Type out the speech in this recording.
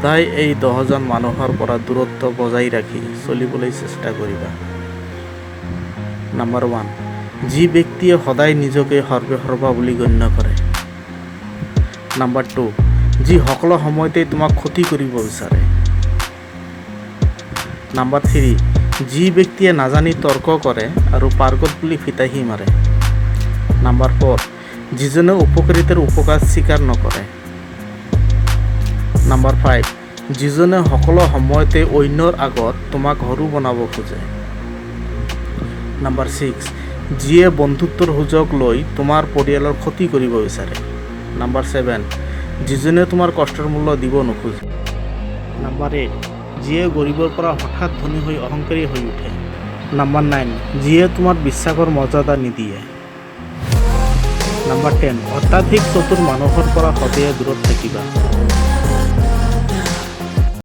সদায় এই 10জন মানুহৰ পৰা দূৰত্ব বজাই ৰাখি চলিবলৈ চেষ্টা কৰিবা। নাম্বাৰ 1, যি ব্যক্তিয়ে সদায় নিজকে সৰ্বসৰ্বা বুলি গণ্য কৰে। নাম্বাৰ 2, যি সকলো সময়তে তোমাক ক্ষতি কৰিব বিচাৰে। নাম্বাৰ 3, যি ব্যক্তিয়ে নাজানি তৰ্ক কৰে আৰু পাৰ্গত বুলি ফিতাহী মাৰে। নাম্বাৰ 4, যিজনে উপকাৰিতাৰ উপকাৰ স্বীকাৰ নকৰে। নাম্বাৰ 5, যিজনে সকলো সময়তে অন্যৰ আগত তোমাক সৰু বনাব খোজে। নাম্বাৰ 6, যিয়ে বন্ধুত্বৰ সুযোগ লৈ তোমাৰ পৰিয়ালৰ ক্ষতি কৰিব বিচাৰে। নাম্বাৰ 7, যিজনে তোমাৰ কষ্টৰ মূল্য দিব নোখোজে। নাম্বাৰ 8, যিয়ে গৰীবৰ পৰা হঠাৎ ধনী হৈ অহংকাৰী হৈ উঠে। নাম্বাৰ 9, যিয়ে তোমাৰ বিশ্বাসৰ মৰ্যাদা নিদিয়ে। নাম্বাৰ 10, অত্যাধিক চতুৰ মানুহৰ পৰা সদায় দূৰত থাকিবা।